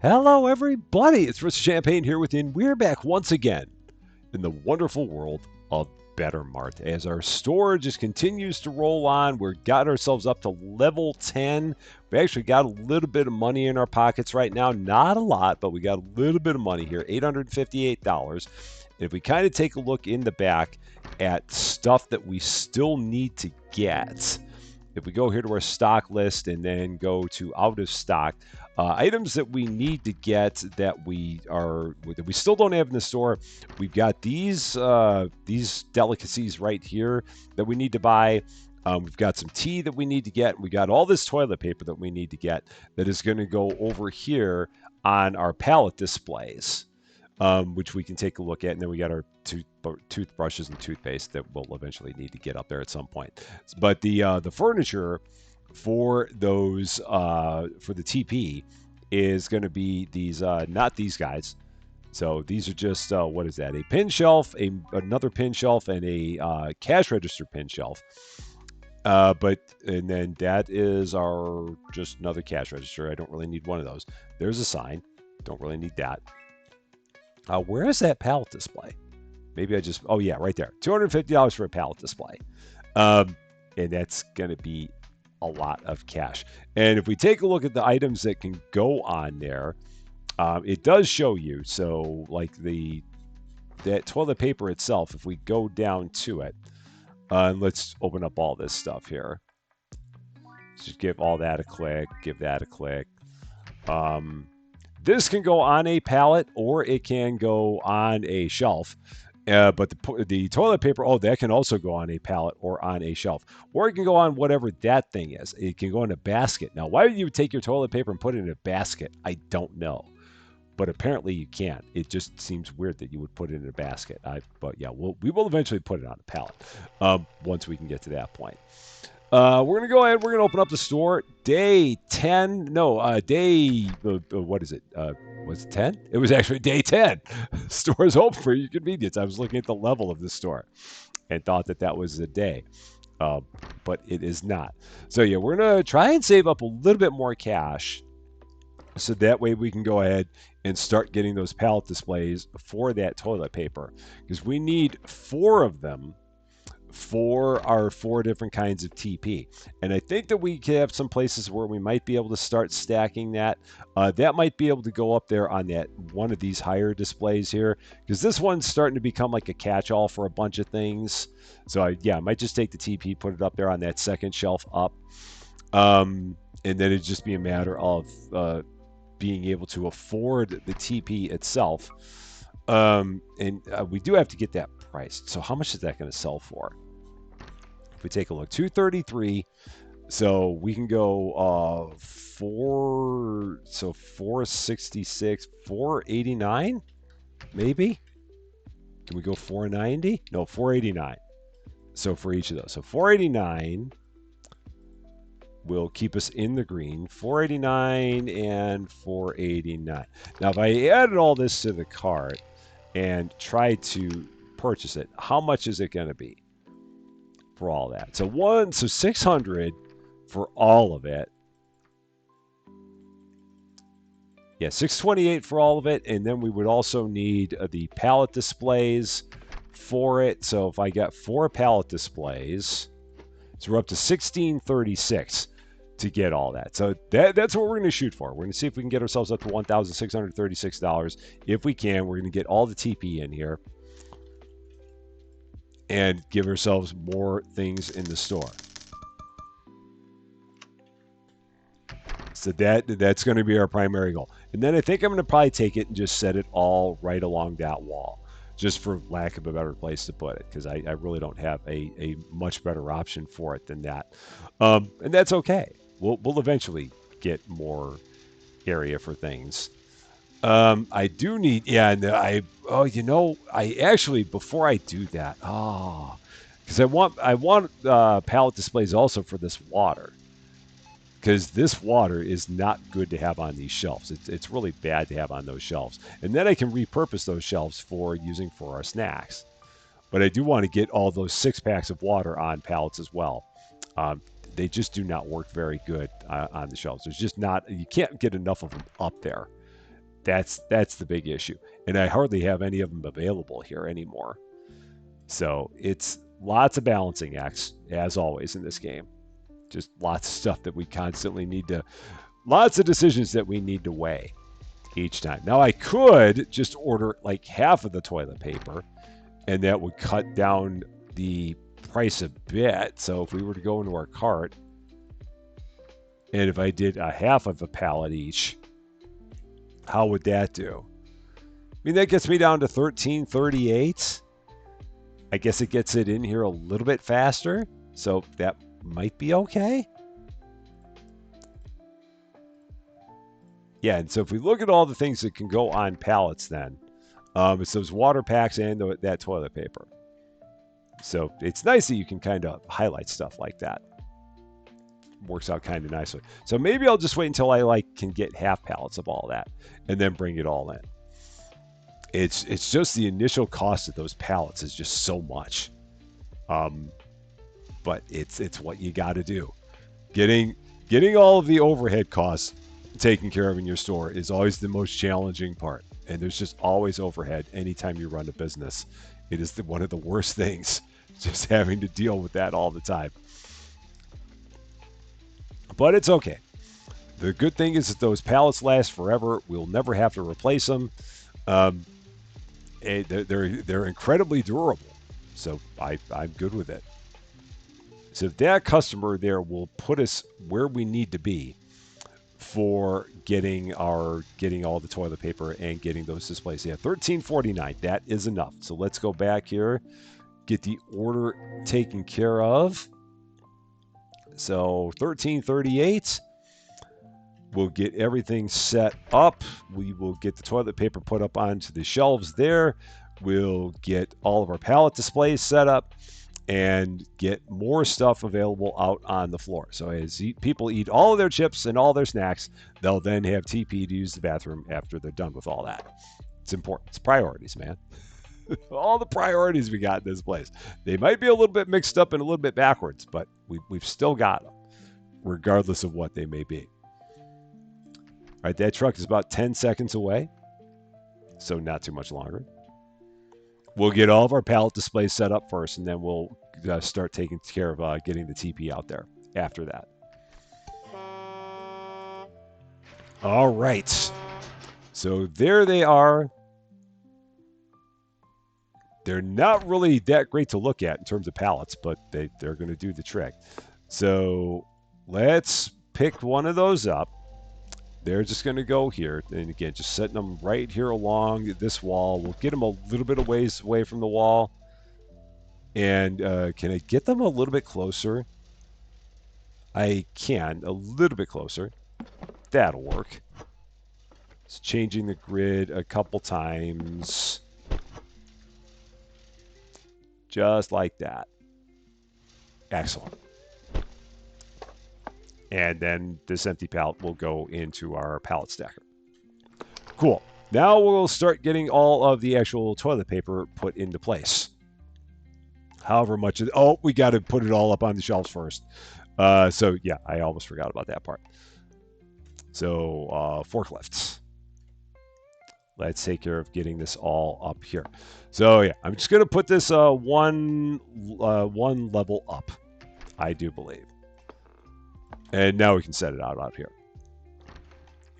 Hello, everybody. It's Mr. Champaign here with you, and we're back once again in the wonderful world of Better Mart. As our store just continues to roll on, we've got ourselves up to level 10. We actually got a little bit of money in our pockets right now. Not a lot, but we got a little bit of money here, $858. And if we kind of take a look in the back at stuff that we still need to get, if we go here to our stock list and then go to out of stock, items that we need to get that we still don't have in the store, we've got these delicacies right here that we need to buy. We've got some tea that we need to get. We got all this toilet paper that we need to get that is going to go over here on our pallet displays, which we can take a look at. And then we got our toothbrushes and toothpaste that we'll eventually need to get up there at some point. But the furniture for those for the TP is going to be these, not these guys. So these are just what is that? A pin shelf, another pin shelf, and a cash register pin shelf. And then that is our just another cash register. I don't really need one of those. There's a sign. Don't really need that. Where is that pallet display? Maybe I just, oh yeah, right there. $250 for a pallet display. And that's going to be a lot of cash. And if we take a look at the items that can go on there, it does show you. So like that toilet paper itself, if we go down to it, and let's open up all this stuff here. Just give all that a click, give that a click. This can go on a pallet or it can go on a shelf. But the toilet paper, that can also go on a pallet or on a shelf. Or it can go on whatever that thing is. It can go in a basket. Now, why would you take your toilet paper and put it in a basket? I don't know. But apparently you can. It just seems weird that you would put it in a basket. But yeah, we will eventually put it on a pallet once we can get to that point. We're going to go ahead. We're going to open up the store. Day 10. No, day, what is it? Was it 10? It was actually day 10. Store's open for your convenience. I was looking at the level of the store and thought that was a day. But it is not. So yeah, we're going to try and save up a little bit more cash. So that way we can go ahead and start getting those pallet displays for that toilet paper. Because we need 4 of them for our 4 different kinds of TP. And I think that we could have some places where we might be able to start stacking that. That might be able to go up there on that one of these higher displays here, because this one's starting to become like a catch-all for a bunch of things. So I might just take the TP, put it up there on that second shelf up. And then it'd just be a matter of being able to afford the TP itself. And we do have to get that priced. So how much is that going to sell for? If we take a look, 233. So we can go 466, 489, maybe. Can we go 490? No, 489. So for each of those, so 489 will keep us in the green. 489 and 489. Now, if I added all this to the cart and tried to purchase it, how much is it going to be for all that? So 600 for all of it. Yeah, 628 for all of it, and then we would also need the pallet displays for it. So if I got 4 pallet displays, so we're up to 1636 to get all that. So that's what we're going to shoot for. We're going to see if we can get ourselves up to $1,636. If we can, we're going to get all the TP in here and give ourselves more things in the store. So that's going to be our primary goal. And then I think I'm going to probably take it and just set it all right along that wall, just for lack of a better place to put it, because I really don't have a much better option for it than that. And that's okay. We'll eventually get more area for things. I do need, I actually, before I do that, because I want pallet displays also for this water, because this water is not good to have on these shelves. It's really bad to have on those shelves. And then I can repurpose those shelves for using for our snacks. But I do want to get all those 6-packs of water on pallets as well. They just do not work very good on the shelves. There's just not, you can't get enough of them up there. That's the big issue. And I hardly have any of them available here anymore. So it's lots of balancing acts, as always in this game. Just lots of stuff that we constantly need to, lots of decisions that we need to weigh each time. Now I could just order like half of the toilet paper, and that would cut down the price a bit. So if we were to go into our cart, and if I did a half of a pallet each, how would that do? I mean, that gets me down to $13.38. I guess it gets it in here a little bit faster, so that might be okay. Yeah, and so if we look at all the things that can go on pallets then, it's those water packs and that toilet paper. So it's nice that you can kind of highlight stuff like that. Works out kind of nicely. So maybe I'll just wait until I can get half pallets of all that and then bring it all in. It's just the initial cost of those pallets is just so much. But it's what you got to do. Getting all of the overhead costs taken care of in your store is always the most challenging part. And there's just always overhead anytime you run a business. It is one of the worst things, just having to deal with that all the time. But it's okay. The good thing is that those pallets last forever. We'll never have to replace them. They're incredibly durable. So I'm good with it. So that customer there will put us where we need to be for getting all the toilet paper and getting those displays. Yeah, $13.49. That is enough. So let's go back here, get the order taken care of. So $13.38. We'll get everything set up. We will get the toilet paper put up onto the shelves there. We'll get all of our pallet displays set up and get more stuff available out on the floor. So as people eat all of their chips and all their snacks, they'll then have TP to use the bathroom after they're done with all that. It's important. It's priorities, man. All the priorities we got in this place. They might be a little bit mixed up and a little bit backwards, but we've still got them, regardless of what they may be. All right, that truck is about 10 seconds away, so not too much longer. We'll get all of our pallet displays set up first, and then we'll start taking care of getting the TP out there after that. All right. So there they are. They're not really that great to look at in terms of pallets, but they're going to do the trick. So let's pick one of those up. They're just going to go here. And again, just setting them right here along this wall. We'll get them a little bit of ways away from the wall. And can I get them a little bit closer? I can, a little bit closer. That'll work. It's changing the grid a couple times. Just like that. Excellent. And then this empty pallet will go into our pallet stacker. Cool. Now we'll start getting all of the actual toilet paper put into place. However much of we got to put it all up on the shelves first. So yeah, I almost forgot about that part. So forklifts. Let's take care of getting this all up here. So yeah, I'm just going to put this one level up, I do believe. And now we can set it out here.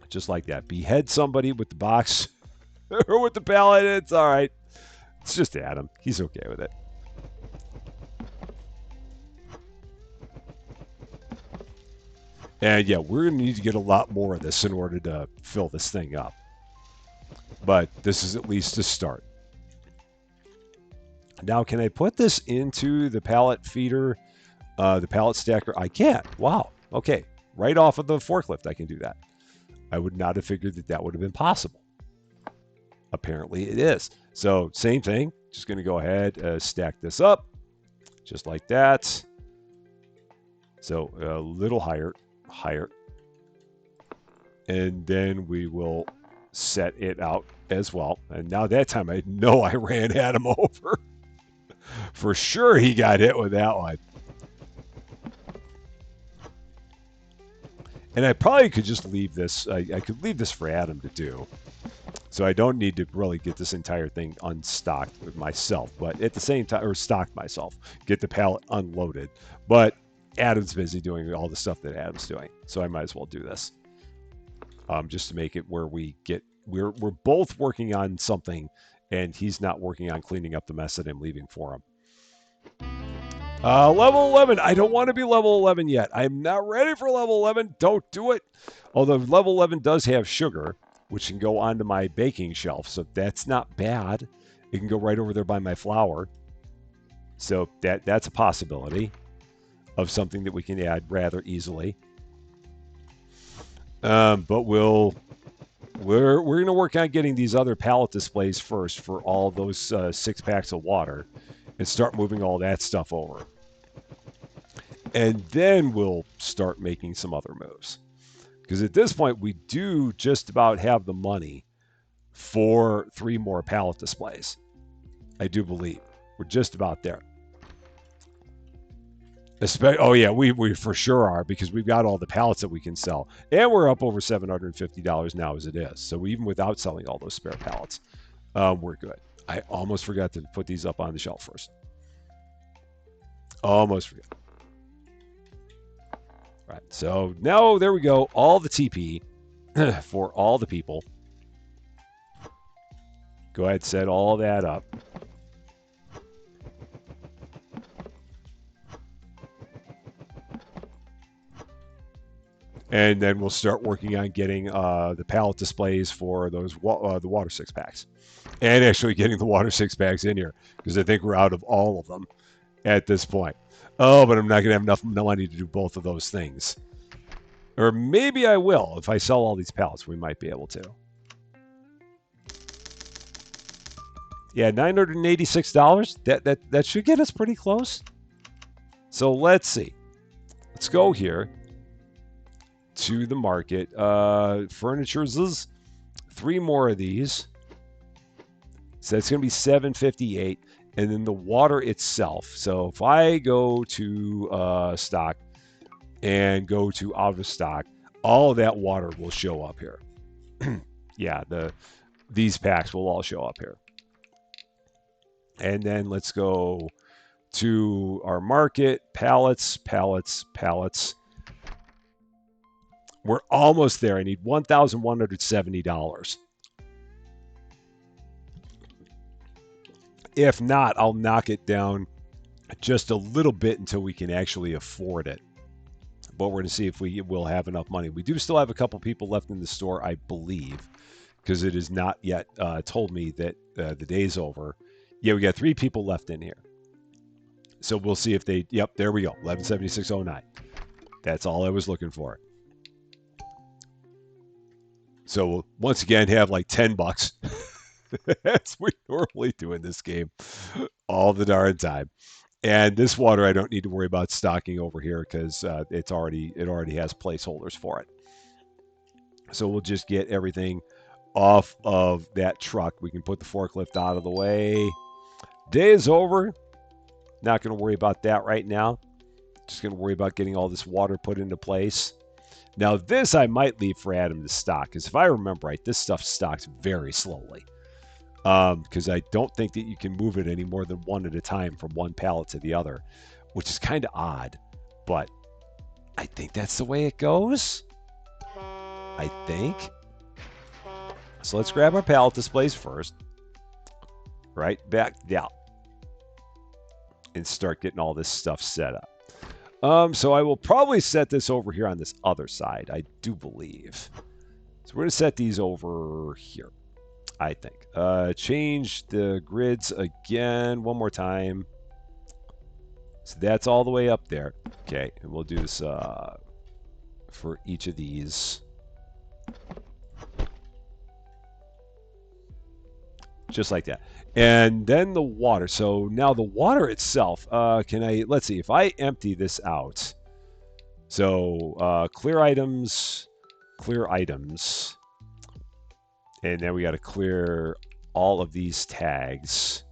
Just like that. Behead somebody with the box or with the pallet. It's all right. It's just Adam. He's okay with it. And yeah, we're going to need to get a lot more of this in order to fill this thing up. But this is at least a start. Now, can I put this into the pallet feeder, the pallet stacker? I can. Wow. Okay. Right off of the forklift, I can do that. I would not have figured that would have been possible. Apparently it is. So same thing. Just going to go ahead, stack this up. Just like that. So a little higher. And then we will set it out as well. And now that time I know I ran Adam over. For sure he got hit with that one. And I probably could just leave this. I could leave this for Adam to do. So I don't need to really get this entire thing unstocked with myself, but at the same time, or stocked myself, get the pallet unloaded. But Adam's busy doing all the stuff that Adam's doing, so I might as well do this, just to make it where we're both working on something, and he's not working on cleaning up the mess that I'm leaving for him. Level 11. I don't want to be level 11 yet. I'm not ready for level 11. Don't do it. Although level 11 does have sugar, which can go onto my baking shelf, so that's not bad. It can go right over there by my flour. So that's a possibility of something that we can add rather easily. But we're going to work on getting these other pallet displays first for all those 6 packs of water, and start moving all that stuff over. And then we'll start making some other moves. Because at this point, we do just about have the money for 3 more pallet displays. I do believe. We're just about there. Oh, yeah, we for sure are, because we've got all the pallets that we can sell. And we're up over $750 now as it is. So even without selling all those spare pallets, we're good. I almost forgot to put these up on the shelf first. Almost forgot. Right, so now there we go. All the TP for all the people. Go ahead, set all that up. And then we'll start working on getting the pallet displays for those the water 6-packs. And actually getting the water 6-packs in here, because I think we're out of all of them at this point. Oh, but I'm not going to have enough money to do both of those things. Or maybe I will. If I sell all these pallets, we might be able to. Yeah, $986. That should get us pretty close. So let's see. Let's go here to the market. Furniture's 3 more of these. So it's going to be $758. And then the water itself. So if I go to stock and go to out of stock, all of that water will show up here. Yeah, these packs will all show up here. And then let's go to our market, pallets. We're almost there. I need $1,170. If not, I'll knock it down just a little bit until we can actually afford it. But we're going to see if we will have enough money. We do still have a couple people left in the store, I believe, because it is not yet told me that the day's over. Yeah, we got 3 people left in here. So we'll see if they... Yep, there we go. 1176.09. That's all I was looking for. So we'll once again have like $10. As we normally do in this game all the darn time. And this water I don't need to worry about stocking over here, because it already has placeholders for it. So we'll just get everything off of that truck. We can put the forklift out of the way. Day is over. Not going to worry about that right now. Just going to worry about getting all this water put into place. Now this I might leave for Adam to stock, because if I remember right, this stuff stocks very slowly. Because I don't think that you can move it any more than one at a time from one pallet to the other, which is kind of odd, but I think that's the way it goes. I think. So let's grab our pallet displays first. Right back down. And start getting all this stuff set up. So I will probably set this over here on this other side, I do believe. So we're going to set these over here, I think. Change the grids again one more time. So that's all the way up there. Okay, and we'll do this for each of these. Just like that. And then the water. So now the water itself, let's see, if I empty this out. So clear items. And then we got to clear all of these tags.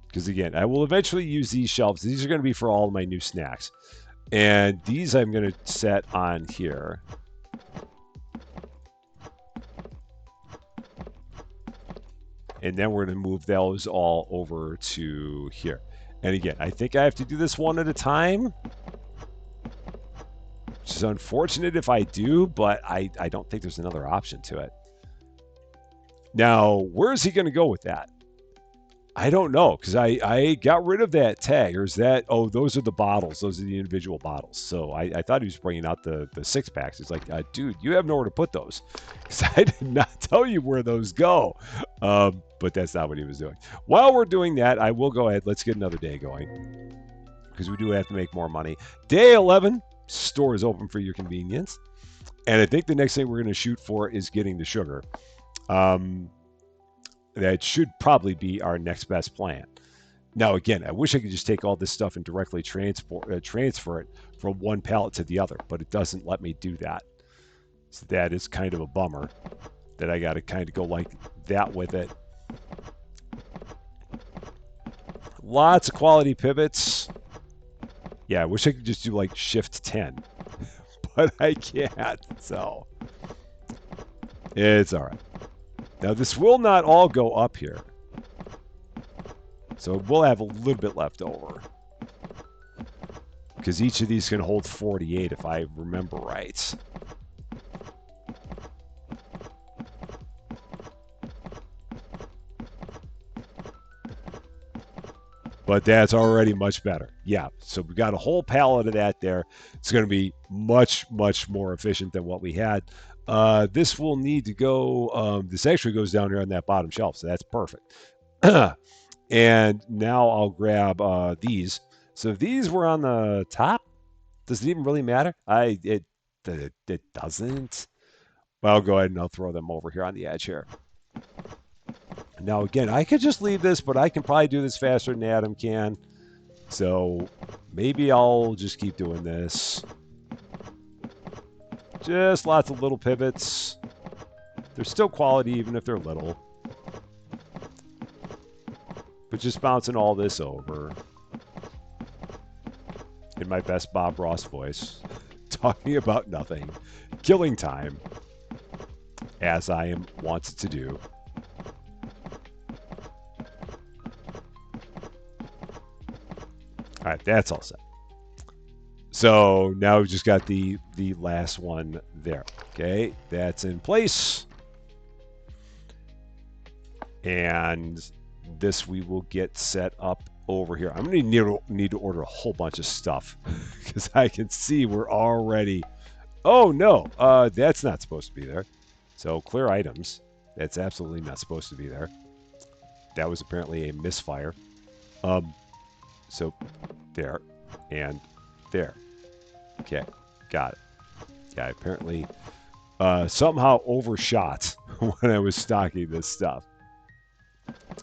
Because again, I will eventually use these shelves. These are going to be for all of my new snacks. And these I'm going to set on here. And then we're going to move those all over to here. And again, I think I have to do this one at a time, which is unfortunate if I do, but I don't think there's another option to it. Now, where is he going to go with that? I don't know, because I got rid of that tag. Or is that, oh, those are the bottles. Those are the individual bottles. So I thought he was bringing out the six packs. It's like, dude, you have nowhere to put those. Because I did not tell you where those go. But that's not what he was doing. While we're doing that, I will go ahead. Let's get another day going, because we do have to make more money. Day 11, store is open for your convenience. And I think the next thing we're going to shoot for is getting the sugar. That should probably be our next best plan. Now, again, I wish I could just take all this stuff and directly transfer it from one pallet to the other, but it doesn't let me do that. So that is kind of a bummer that I got to kind of go like that with it. Lots of quality pivots. Yeah, I wish I could just do like Shift 10, but I can't, so it's all right. Now, this will not all go up here, so we'll have a little bit left over, because each of these can hold 48 if I remember right. But that's already much better. Yeah, so we got a whole pallet of that there. It's going to be much, much more efficient than what we had. This will need to go, this actually goes down here on that bottom shelf, so that's perfect. And now I'll grab these. So if these were on the top, does it even really matter? It doesn't. Well, I'll go ahead and I'll throw them over here on the edge here. Now, again, I could just leave this, but I can probably do this faster than Adam can. So maybe I'll just keep doing this. Just lots of little pivots. They're still quality even if they're little. But just bouncing all this over. In my best Bob Ross voice. Talking about nothing. Killing time. As I am wanted to do. All right, that's all set. So now we've just got the last one there. Okay, that's in place. And this we will get set up over here. I'm going to need to order a whole bunch of stuff because I can see we're already... Oh, no, that's not supposed to be there. So clear items. That's absolutely not supposed to be there. That was apparently a misfire. So there and there. Okay, got it. Yeah, I apparently somehow overshot when I was stocking this stuff.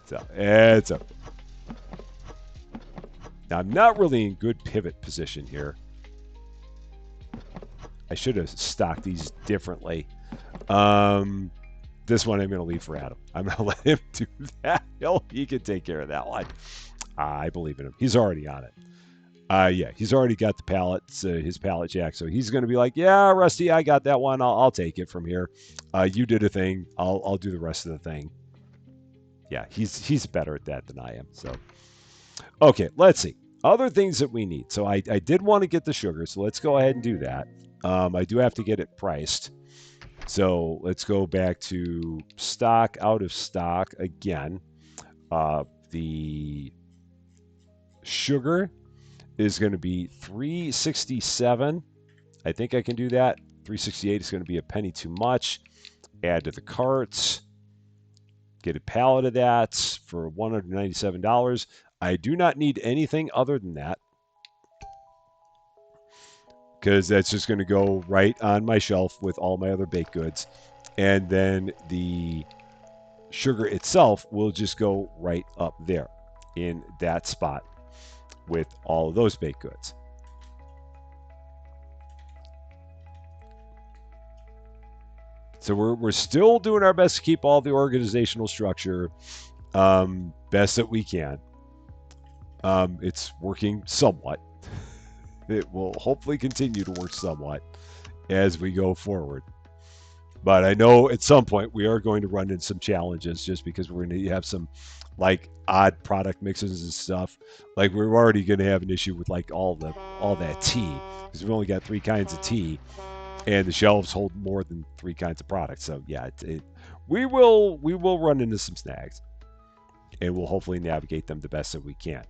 So it's okay. Now I'm not really in good pivot position here. I should have stocked these differently. This one I'm going to leave for Adam. I'm going to let him do that. He can take care of that one. I believe in him. He's already on it. Yeah, he's already got the pallets, his pallet jack. So he's going to be like, yeah, Rusty, I got that one. I'll take it from here. You did a thing. I'll do the rest of the thing. Yeah, he's better at that than I am. So, okay, let's see. Other things that we need. So I did want to get the sugar, so let's go ahead and do that. I do have to get it priced. So let's go back to stock, out of stock again. The sugar is going to be $3.67. I think I can do that. $3.68 is going to be a penny too much. Add to the carts. Get a pallet of that for $197. I do not need anything other than that, because that's just going to go right on my shelf with all my other baked goods. And then the sugar itself will just go right up there in that spot with all of those baked goods. So we're still doing our best to keep all the organizational structure best that we can. It's working somewhat. It will hopefully continue to work somewhat as we go forward. But I know at some point we are going to run into some challenges just because we're going to have some like odd product mixes and stuff. Like we're already going to have an issue with like all that tea because we've only got three kinds of tea, and the shelves hold more than three kinds of products. So yeah, we will run into some snags, and we'll hopefully navigate them the best that we can.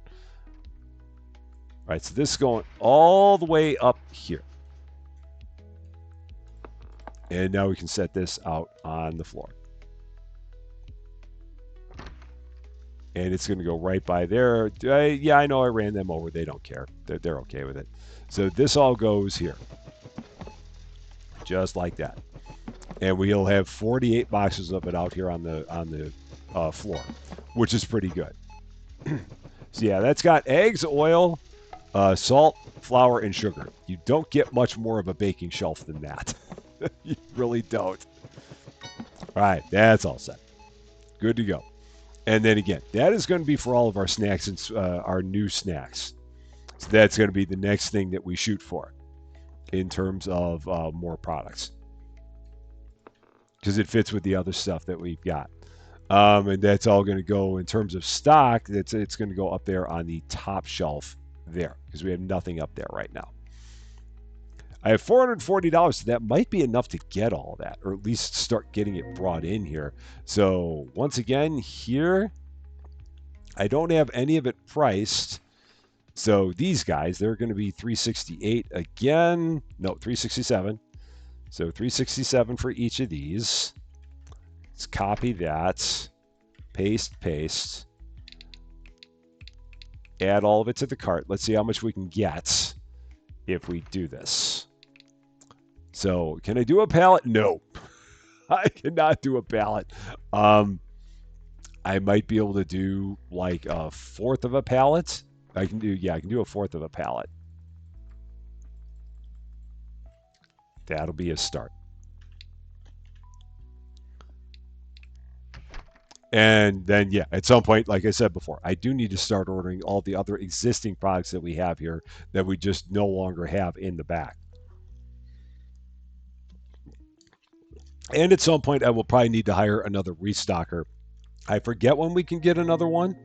All right, so this is going all the way up here. And now we can set this out on the floor. And it's going to go right by there. Yeah, I know I ran them over. They don't care. They're okay with it. So this all goes here. Just like that. And we'll have 48 boxes of it out here on the floor, which is pretty good. So yeah, that's got eggs, oil, salt, flour, and sugar. You don't get much more of a baking shelf than that. You really don't. All right, that's all set. Good to go. And then again, that is going to be for all of our snacks and our new snacks. So that's going to be the next thing that we shoot for in terms of more products, because it fits with the other stuff that we've got. And that's all going to go in terms of stock. It's going to go up there on the top shelf there because we have nothing up there right now. I have $440, so that might be enough to get all of that, or at least start getting it brought in here. So once again, here, I don't have any of it priced. So these guys, they're going to be $368 again. No, $367. So $367 for each of these. Let's copy that. Paste. Add all of it to the cart. Let's see how much we can get if we do this. So can I do a pallet? No, I cannot do a pallet. I might be able to do like a fourth of a pallet. I can do a fourth of a pallet. That'll be a start. And then, yeah, at some point, like I said before, I do need to start ordering all the other existing products that we have here that we just no longer have in the back. And at some point, I will probably need to hire another restocker. I forget when we can get another one.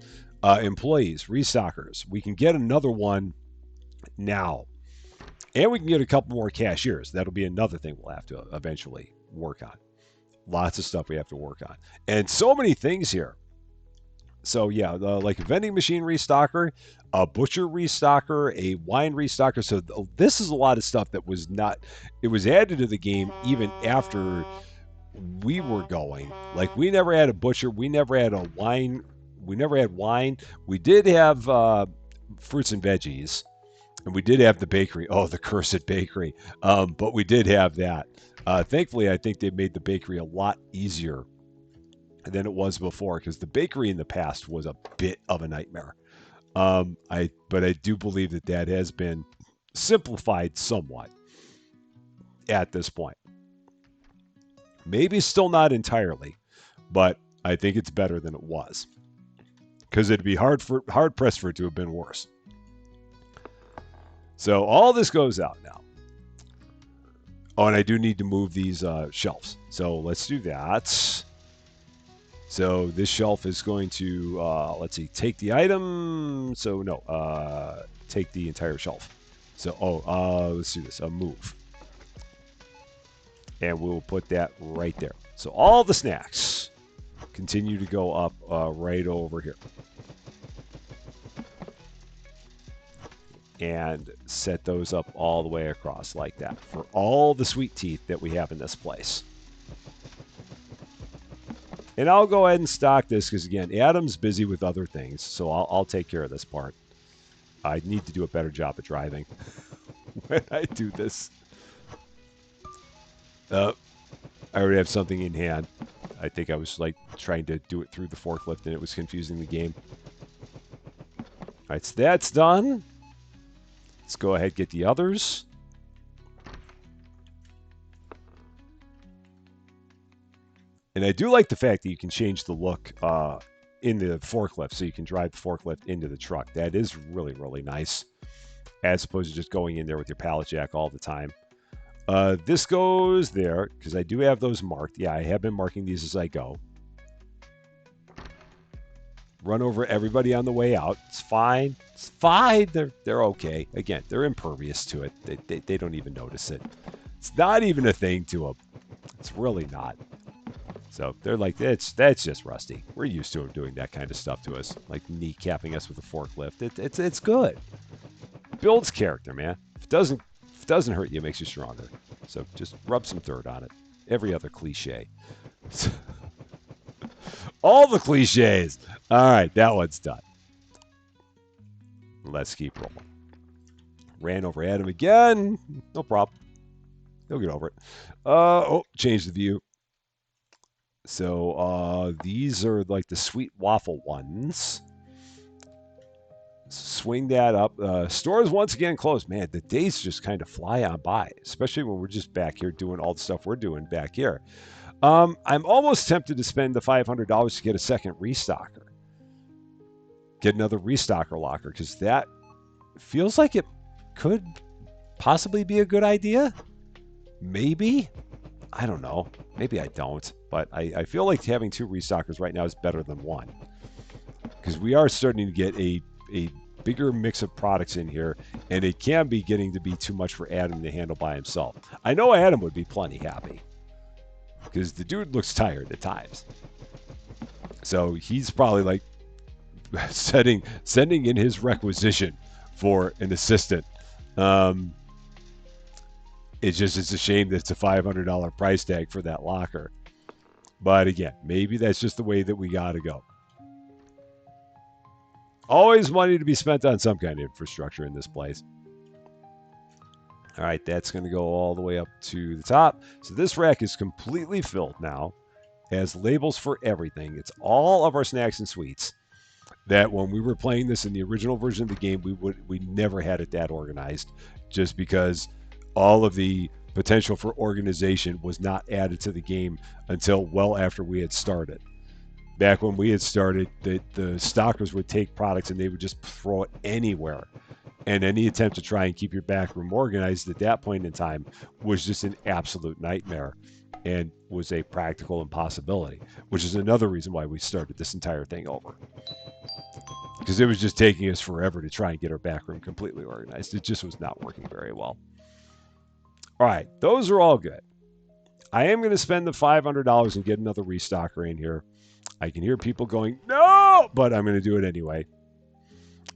Employees, restockers. We can get another one now. And we can get a couple more cashiers. That'll be another thing we'll have to eventually work on. Lots of stuff we have to work on. And so many things here. So yeah, like a vending machine restocker, a butcher restocker, a wine restocker. So this is a lot of stuff that was not, it was added to the game even after we were going. Like we never had a butcher, we never had a wine, we never had wine. We did have fruits and veggies, and we did have the bakery. Oh, the cursed bakery. But we did have that. Thankfully, I think they made the bakery a lot easier than it was before, because the bakery in the past was a bit of a nightmare. But I do believe that has been simplified somewhat at this point. Maybe still not entirely, but I think it's better than it was, because it'd be hard pressed for it to have been worse. So all this goes out now. Oh, and I do need to move these shelves. So let's do that. So this shelf is going to, let's see, take the item. So no, take the entire shelf. So, let's do this, move. And we'll put that right there. So all the snacks continue to go up right over here. And set those up all the way across like that for all the sweet teeth that we have in this place. And I'll go ahead and stock this because, again, Adam's busy with other things, so I'll take care of this part. I need to do a better job at driving when I do this. I already have something in hand. I think I was like trying to do it through the forklift, and it was confusing the game. All right, so that's done. Let's go ahead and get the others. And I do like the fact that you can change the look in the forklift, so you can drive the forklift into the truck. That is really, really nice, as opposed to just going in there with your pallet jack all the time. This goes there because I do have those marked. Yeah, I have been marking these as I go. Run over everybody on the way out. It's fine. It's fine. They're okay. Again, they're impervious to it. They don't even notice it. It's not even a thing to them. It's really not. So they're like, that's just Rusty. We're used to him doing that kind of stuff to us, like kneecapping us with a forklift. It's good. Builds character, man. If it doesn't hurt you, it makes you stronger. So just rub some dirt on it. Every other cliche. All the cliches. All right, that one's done. Let's keep rolling. Ran over Adam again. No problem. He'll get over it. Change the view. So these are like the sweet waffle ones. Swing that up. Stores once again closed. Man, the days just kind of fly on by, especially when we're just back here doing all the stuff we're doing back here. I'm almost tempted to spend the $500 to get a second restocker. Get another restocker locker, because that feels like it could possibly be a good idea. Maybe. I don't know. Maybe I don't. But I feel like having two restockers right now is better than one. Because we are starting to get a bigger mix of products in here, and it can be getting to be too much for Adam to handle by himself. I know Adam would be plenty happy, because the dude looks tired at times. So he's probably like sending in his requisition for an assistant. It's a shame that it's a $500 price tag for that locker. But again, maybe that's just the way that we got to go. Always money to be spent on some kind of infrastructure in this place. All right, that's going to go all the way up to the top. So this rack is completely filled now. Has labels for everything. It's all of our snacks and sweets. That when we were playing this in the original version of the game, we never had it that organized, just because all of the potential for organization was not added to the game until well after we had started. Back when we had started, the stockers would take products and they would just throw it anywhere. And any attempt to try and keep your back room organized at that point in time was just an absolute nightmare and was a practical impossibility, which is another reason why we started this entire thing over. Because it was just taking us forever to try and get our back room completely organized. It just was not working very well. All right, those are all good. I am going to spend the $500 and get another restocker in here. I can hear people going, no, but I'm going to do it anyway.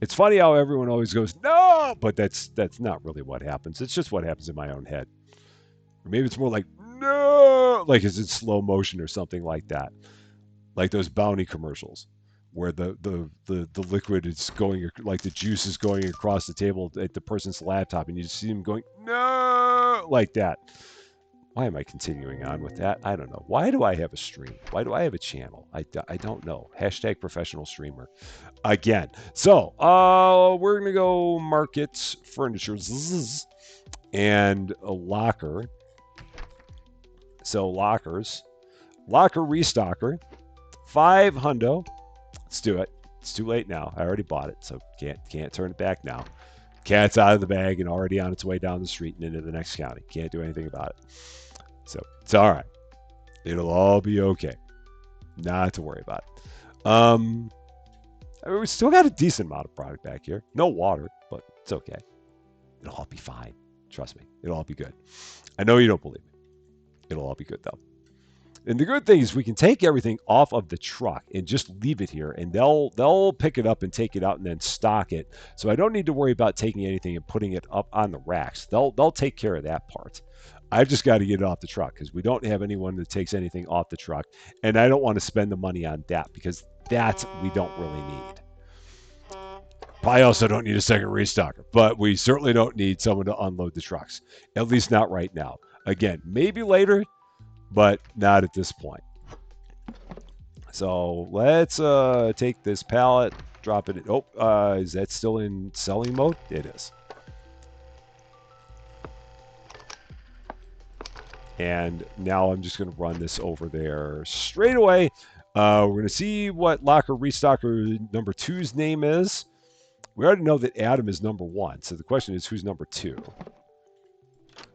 It's funny how everyone always goes, no, but that's not really what happens. It's just what happens in my own head. Or maybe it's more like, no, like it's in slow motion or something like that. Like those Bounty commercials where the liquid is going, like the juice is going across the table at the person's laptop and you just see them going, no, like that. Why am I continuing on with that? I don't know. Why do I have a stream? Why do I have a channel? I don't know. Hashtag professional streamer. Again. So, we're going to go markets, furniture, and a locker. So, lockers. Locker restocker. $500. Let's do it. It's too late now. I already bought it, so can't turn it back now. Cat's out of the bag and already on its way down the street and into the next county. Can't do anything about it. So it's all right. It'll all be okay. Not to worry about it. I mean, we still got a decent amount of product back here. No water, but it's okay. It'll all be fine. Trust me. It'll all be good. I know you don't believe me. It'll all be good, though. And the good thing is we can take everything off of the truck and just leave it here, and they'll pick it up and take it out and then stock it. So I don't need to worry about taking anything and putting it up on the racks. They'll take care of that part. I've just got to get it off the truck because we don't have anyone that takes anything off the truck, and I don't want to spend the money on that because that we don't really need. Probably also don't need a second restocker, but we certainly don't need someone to unload the trucks, at least not right now. Again, maybe later, but not at this point. So let's take this pallet, drop it in. Oh, is that still in selling mode? It is. And now I'm just going to run this over there straight away. We're going to see what locker restocker number 2's name is. We already know that Adam is number 1. So the question is, who's number 2?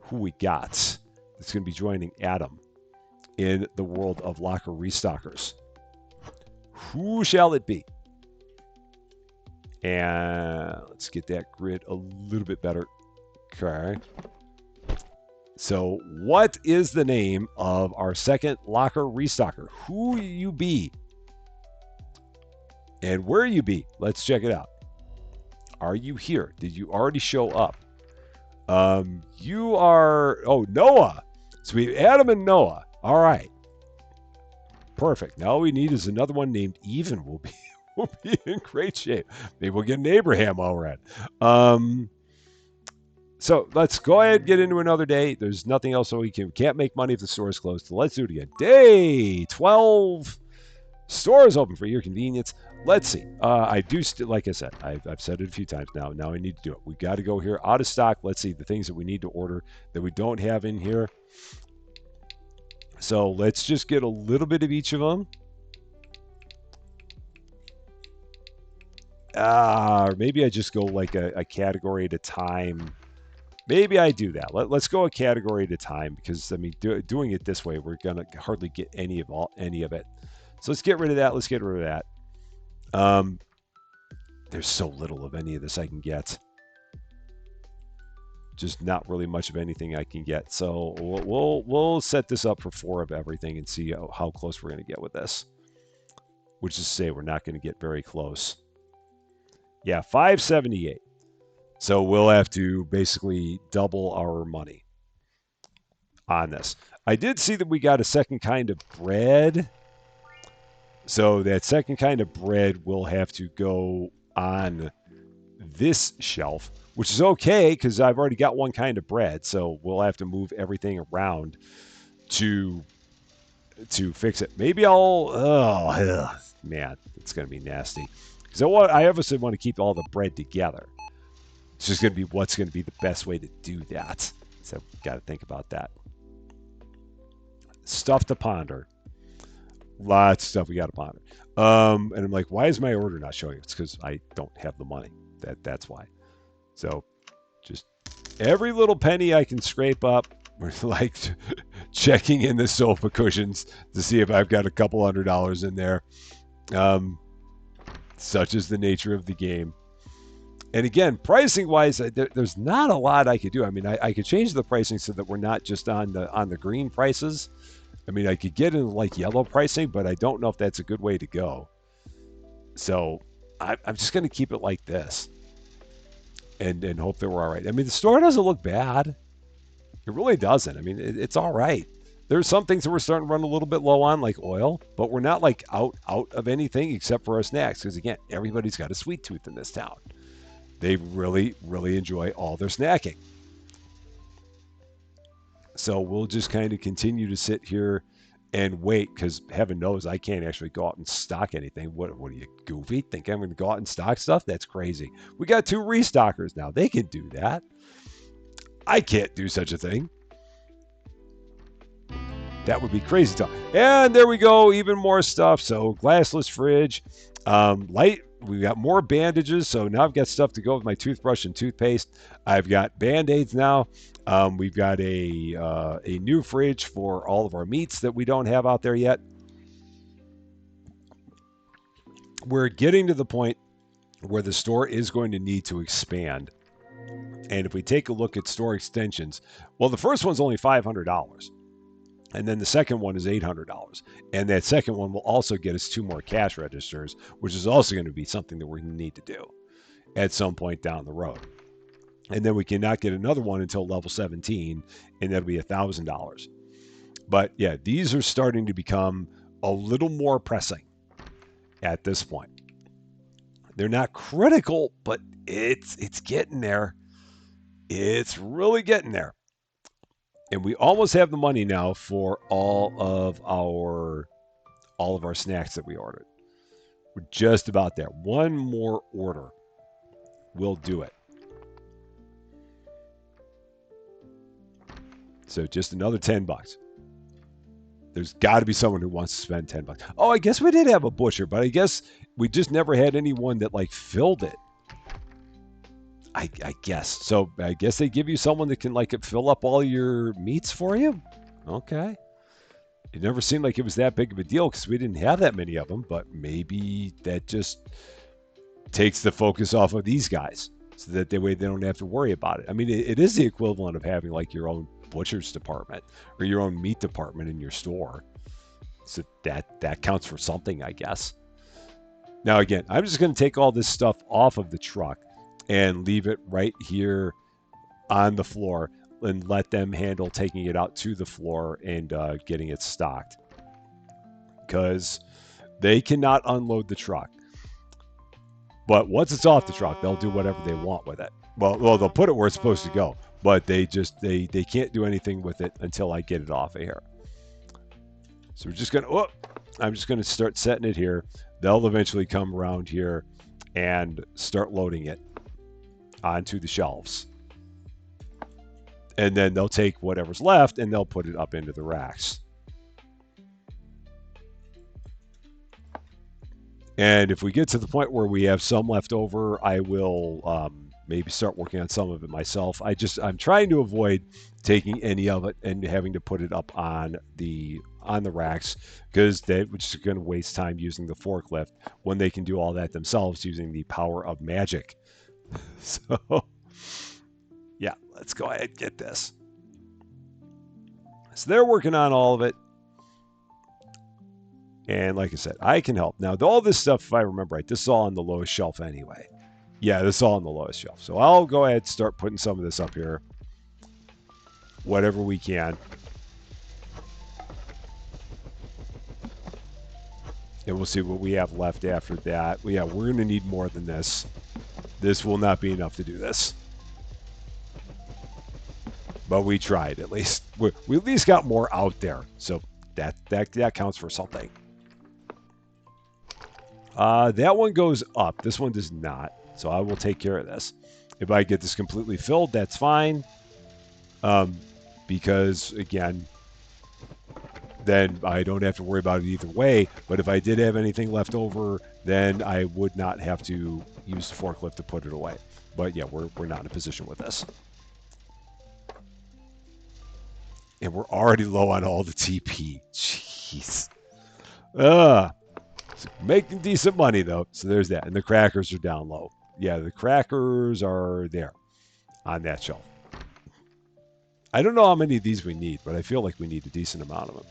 who we got that's going to be joining Adam in the world of locker restockers. Who shall it be? And let's get that grid a little bit better. Okay. So what is the name of our second locker restocker? Who you be? And where you be? Let's check it out. Are you here? Did you already show up? You are, Noah. So we have Adam and Noah. All right. Perfect. Now all we need is another one named Even. We'll be in great shape. Maybe we'll get an Abraham while we're at. So let's go ahead and get into another day. There's nothing else so we can't make money if the store is closed. So let's do it again. Day 12. Store is open for your convenience. Let's see. I do like I said, I've said it a few times now. Now I need to do it. We got to go here out of stock. Let's see the things that we need to order that we don't have in here. So let's just get a little bit of each of them. Or maybe I just go like a category at a time. Maybe I do that. Let's go a category at a time because I mean, doing it this way, we're gonna hardly get any of it. So let's get rid of that. Let's get rid of that. There's so little of any of this I can get. Just not really much of anything I can get. So we'll set this up for 4 of everything and see how close we're gonna get with this. Which is to say, we're not gonna get very close. Yeah, 578. So we'll have to basically double our money on this. I did see that we got a second kind of bread. So that second kind of bread will have to go on this shelf, which is okay because I've already got one kind of bread. So we'll have to move everything around to fix it. Maybe man, it's going to be nasty. Because I obviously want to keep all the bread together. It's just going to be what's going to be the best way to do that. So got to think about that. Stuff to ponder. Lots of stuff we got to ponder. And I'm like, why is my order not showing? It's because I don't have the money. That's why. So just every little penny I can scrape up. We're like checking in the sofa cushions to see if I've got a couple $100 in there. Such is the nature of the game. And again, pricing wise, there's not a lot I could do. I mean, I could change the pricing so that we're not just on the green prices. I mean, I could get in like yellow pricing, but I don't know if that's a good way to go. So I'm just going to keep it like this and hope that we're all right. I mean, the store doesn't look bad. It really doesn't. I mean, it's all right. There's some things that we're starting to run a little bit low on, like oil, but we're not like out of anything except for our snacks. Because again, everybody's got a sweet tooth in this town. They really, really enjoy all their snacking. So we'll just kind of continue to sit here and wait because heaven knows I can't actually go out and stock anything. What are you, goofy? Think I'm going to go out and stock stuff? That's crazy. We got 2 restockers now. They can do that. I can't do such a thing. That would be crazy talk. And there we go. Even more stuff. So glassless fridge. Light. We got more bandages. So now I've got stuff to go with my toothbrush and toothpaste. I've got Band-Aids now. We've got a new fridge for all of our meats that we don't have out there yet. We're getting to the point where the store is going to need to expand. And if we take a look at store extensions, well, the first one's only $500. And then the second one is $800. And that second one will also get us 2 more cash registers, which is also going to be something that we're going to need to do at some point down the road. And then we cannot get another one until level 17, and that'll be $1,000. But yeah, these are starting to become a little more pressing at this point. They're not critical, but it's getting there. It's really getting there. And we almost have the money now for all of our snacks that we ordered. We're just about there. One more order will do it. So just another $10. There's got to be someone who wants to spend $10. Oh, I guess we did have a butcher, but I guess we just never had anyone that like filled it. I guess. So I guess they give you someone that can like fill up all your meats for you. Okay. It never seemed like it was that big of a deal because we didn't have that many of them, but maybe that just takes the focus off of these guys so that way they don't have to worry about it. I mean, it is the equivalent of having like your own butcher's department or your own meat department in your store. So that counts for something, I guess. Now, again, I'm just going to take all this stuff off of the truck and leave it right here on the floor and let them handle taking it out to the floor and getting it stocked. Because they cannot unload the truck. But once it's off the truck, they'll do whatever they want with it. Well, they'll put it where it's supposed to go, but they can't do anything with it until I get it off of here. So we're just going to, I'm just going to start setting it here. They'll eventually come around here and start loading it onto the shelves. And then they'll take whatever's left and they'll put it up into the racks. And if we get to the point where we have some left over, I will maybe start working on some of it myself. I'm trying to avoid taking any of it and having to put it up on the racks because they're just going to waste time using the forklift when they can do all that themselves using the power of magic. So, yeah, let's go ahead and get this. So they're working on all of it. And like I said, I can help. Now, all this stuff, if I remember right, this is all on the lowest shelf anyway. Yeah, this is all on the lowest shelf. So I'll go ahead and start putting some of this up here. Whatever we can. And we'll see what we have left after that. Yeah, we're going to need more than this. This will not be enough to do this. But we tried, at least. We at least got more out there. So that counts for something. That one goes up. This one does not. So I will take care of this. If I get this completely filled, that's fine. Because, again, then I don't have to worry about it either way. But if I did have anything left over, then I would not have to use the forklift to put it away. But, yeah, we're not in a position with this. And we're already low on all the TP. Jeez. Making decent money, though. So there's that. And the crackers are down low. Yeah, the crackers are there on that shelf. I don't know how many of these we need, but I feel like we need a decent amount of them.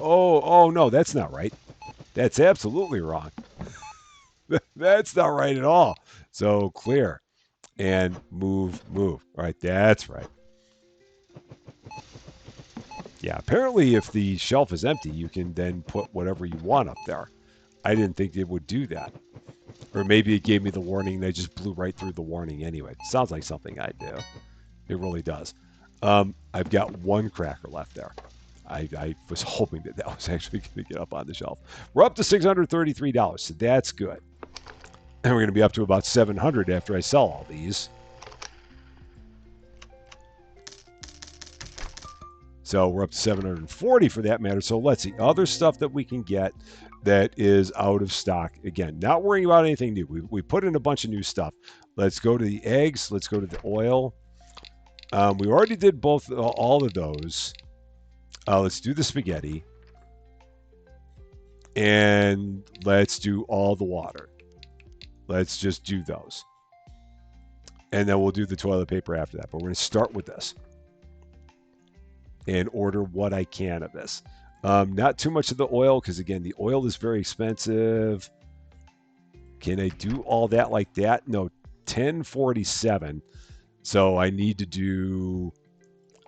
Oh, no, that's not right. That's absolutely wrong. That's not right at all. So clear and move. All right, that's right. Yeah, apparently if the shelf is empty, you can then put whatever you want up there. I didn't think it would do that. Or maybe it gave me the warning and they just blew right through the warning anyway. Sounds like something I do. It really does. I've got one cracker left there. I was hoping that was actually going to get up on the shelf. We're up to $633, so that's good. And we're going to be up to about $700 after I sell all these. So we're up to $740 for that matter. So let's see. Other stuff that we can get that is out of stock. Again, not worrying about anything new. We put in a bunch of new stuff. Let's go to the eggs. Let's go to the oil. We already did all of those. Let's do the spaghetti. And let's do all the water. Let's just do those. And then we'll do the toilet paper after that. But we're going to start with this. And order what I can of this. Not too much of the oil, because again, the oil is very expensive. Can I do all that like that? No, $10.47. So I need to do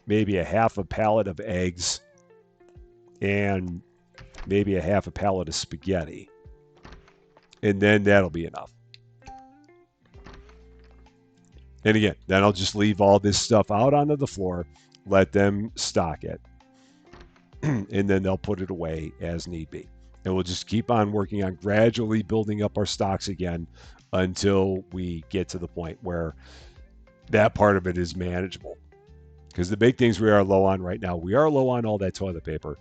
maybe a half a pallet of eggs and maybe a half a pallet of spaghetti. And then that'll be enough. And again, then I'll just leave all this stuff out onto the floor. Let them stock it, and then they'll put it away as need be. And we'll just keep on working on gradually building up our stocks again until we get to the point where that part of it is manageable. Because the big things we are low on right now, we are low on all that toilet paper.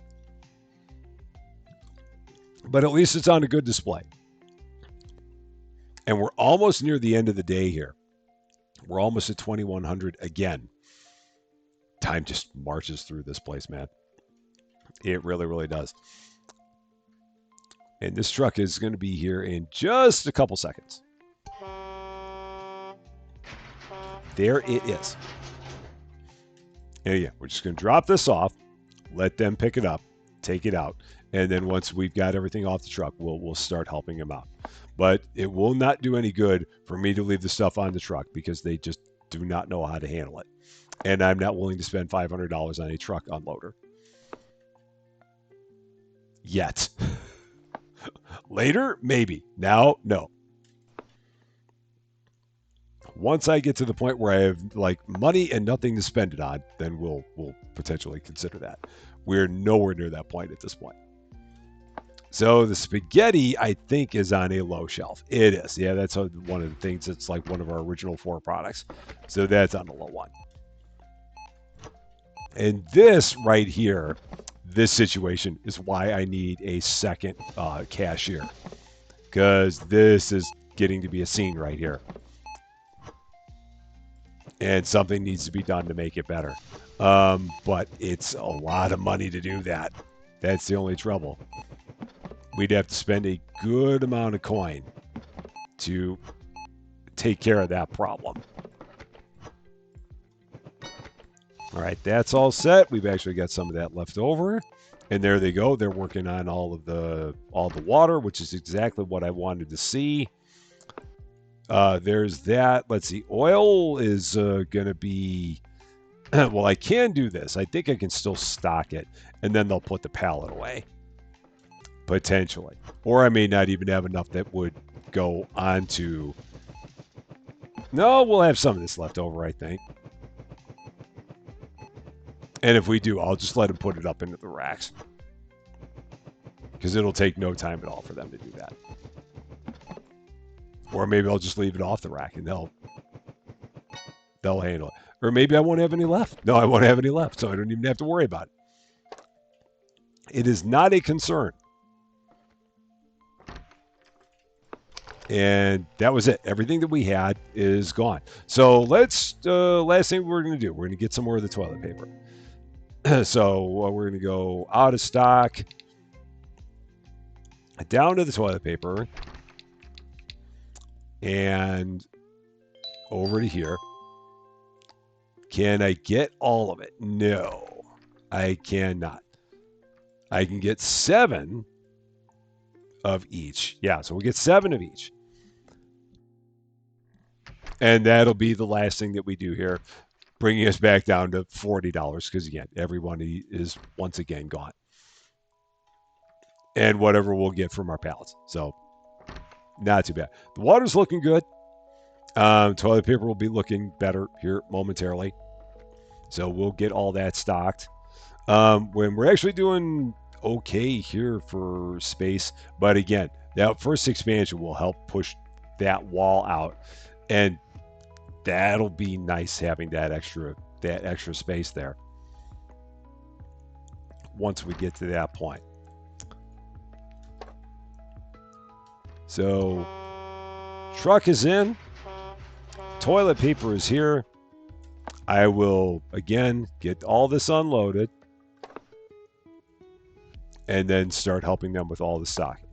But at least it's on a good display. And we're almost near the end of the day here. We're almost at 2100 again. Time just marches through this place, man. It really, really does. And this truck is going to be here in just a couple seconds. There it is. And yeah, we're just going to drop this off, let them pick it up, take it out, and then once we've got everything off the truck, we'll start helping them out. But it will not do any good for me to leave the stuff on the truck because they just do not know how to handle it. And I'm not willing to spend $500 on a truck unloader. Yet. Later, maybe. Now, no. Once I get to the point where I have like money and nothing to spend it on, then we'll potentially consider that. We're nowhere near that point at this point. So the spaghetti, I think, is on a low shelf. It is. Yeah, that's one of the things. It's like one of our original 4 products. So that's on the low one. And this right here, this situation is why I need a second cashier. Because this is getting to be a scene right here. And something needs to be done to make it better. But it's a lot of money to do that. That's the only trouble. We'd have to spend a good amount of coin to take care of that problem. All right, that's all set. We've actually got some of that left over. And there they go. They're working on all the water, which is exactly what I wanted to see. There's that. Let's see. Oil is going to be... well, I can do this. I think I can still stock it. And then they'll put the pallet away. Potentially. Or I may not even have enough that would go onto... No, we'll have some of this left over, I think. And if we do, I'll just let them put it up into the racks. Because it'll take no time at all for them to do that. Or maybe I'll just leave it off the rack and they'll handle it. Or maybe I won't have any left. No, I won't have any left, so I don't even have to worry about it. It is not a concern. And that was it. Everything that we had is gone. So let's, last thing we're going to do, we're going to get some more of the toilet paper. So we're going to go out of stock, down to the toilet paper, and over to here. Can I get all of it? No, I cannot. I can get 7 of each. Yeah, so we'll get 7 of each. And that'll be the last thing that we do here, bringing us back down to $40 because, again, everyone is once again gone. And whatever we'll get from our pallets. So, not too bad. The water's looking good. Toilet paper will be looking better here momentarily. So, we'll get all that stocked. When we're actually doing okay here for space. But, again, that first expansion will help push that wall out. And that'll be nice having that extra space there once we get to that point. So truck is in, toilet paper is here. I will again get all this unloaded and then start helping them with all the stocking.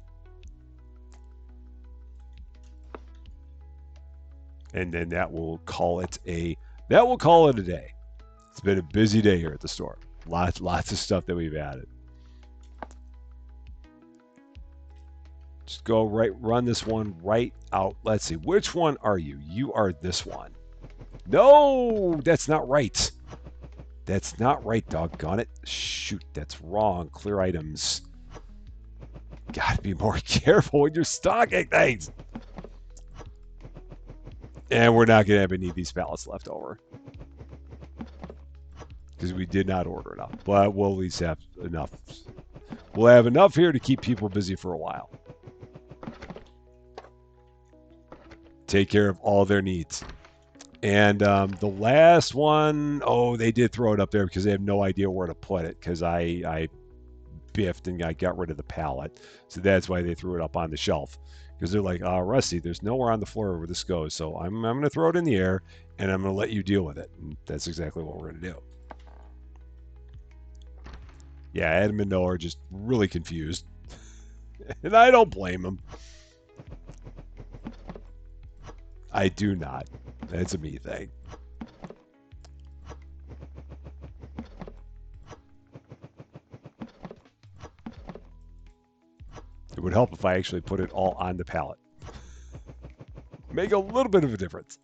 And then that will call it a day. It's been a busy day here at the store. Lots of stuff that we've added. Just go run this one right out. Let's see, which one are you? You are this one. No, that's not right. That's not right, doggone it. Shoot, that's wrong. Clear items. Gotta be more careful when you're stocking things. And we're not going to have any of these pallets left over. Because we did not order enough. But we'll at least have enough. We'll have enough here to keep people busy for a while. Take care of all their needs. And the last one, they did throw it up there because they have no idea where to put it. Because I biffed and I got rid of the pallet. So that's why they threw it up on the shelf. Because they're like, Rusty, there's nowhere on the floor where this goes. So I'm going to throw it in the air and I'm going to let you deal with it. And that's exactly what we're going to do. Yeah, Adam and Noah are just really confused. And I don't blame them. I do not. That's a me thing. It would help if I actually put it all on the pallet. Make a little bit of a difference.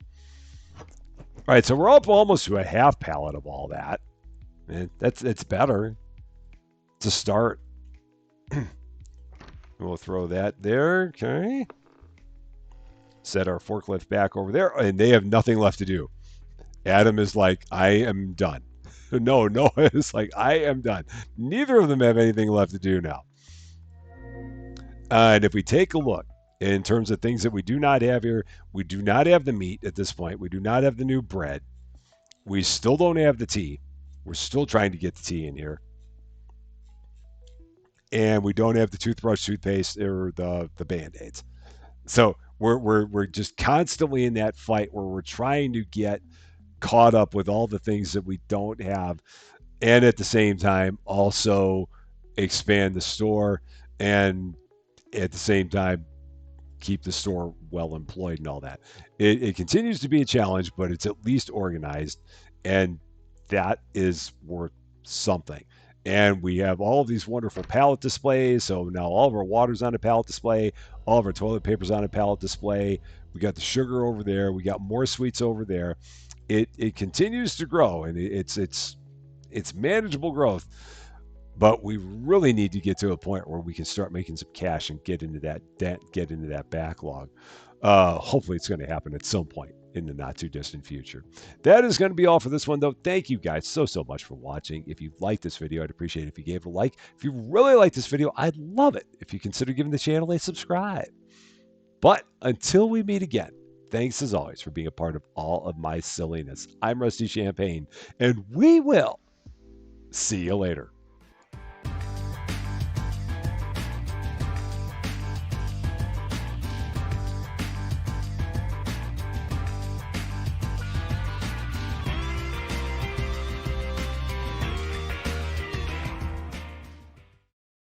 All right, so we're up almost to a half pallet of all that. And it's better. It's a start. We'll throw that there. Okay. Set our forklift back over there. And they have nothing left to do. Adam is like, I am done. No, it's like, I am done. Neither of them have anything left to do now. And if we take a look in terms of things that we do not have here, we do not have the meat at this point. We do not have the new bread. We still don't have the tea. We're still trying to get the tea in here. And we don't have the toothbrush, toothpaste, or the Band-Aids. So we're just constantly in that fight where we're trying to get caught up with all the things that we don't have, and at the same time also expand the store, and at the same time keep the store well employed and all that. It continues to be a challenge, but it's at least organized, and that is worth something. And we have all of these wonderful pallet displays. So now all of our water's on a pallet display, all of our toilet paper's on a pallet display. We got the sugar over there. We got more sweets over there. It continues to grow, and it's manageable growth. But we really need to get to a point where we can start making some cash and get into that backlog. Hopefully, it's going to happen at some point in the not too distant future. That is going to be all for this one, though. Thank you guys so much for watching. If you liked this video, I'd appreciate it if you gave it a like. If you really like this video, I'd love it if you consider giving the channel a subscribe. But until we meet again, thanks as always for being a part of all of my silliness. I'm Rusty Champaign, and we will see you later.